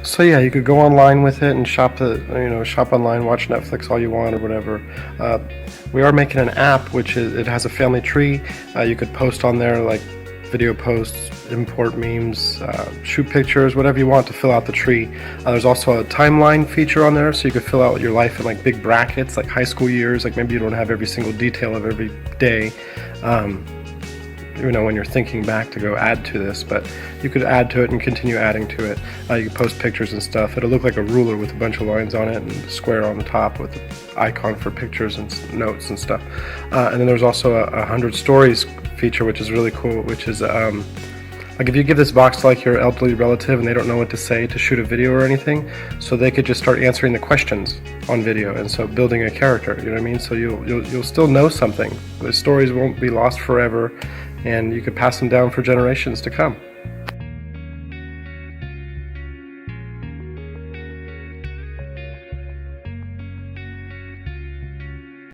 So yeah, you could go online with it and shop shop online, watch Netflix all you want or whatever. Uh, we are making an app which it has a family tree. You could post on there like video posts, import memes, shoot pictures, whatever you want to fill out the tree. There's also a timeline feature on there, so you could fill out your life in like big brackets, like high school years. Like maybe you don't have every single detail of every day. When you're thinking back to go add to this, but you could add to it and continue adding to it. You could post pictures and stuff. It'll look like a ruler with a bunch of lines on it and a square on the top with an icon for pictures and notes and stuff. And then there's also a 100 stories feature, which is really cool, which is like if you give this box to like your elderly relative and they don't know what to say to shoot a video or anything, so they could just start answering the questions on video, and so building a character, you know what I mean? So you'll still know something. The stories won't be lost forever, and you could pass them down for generations to come.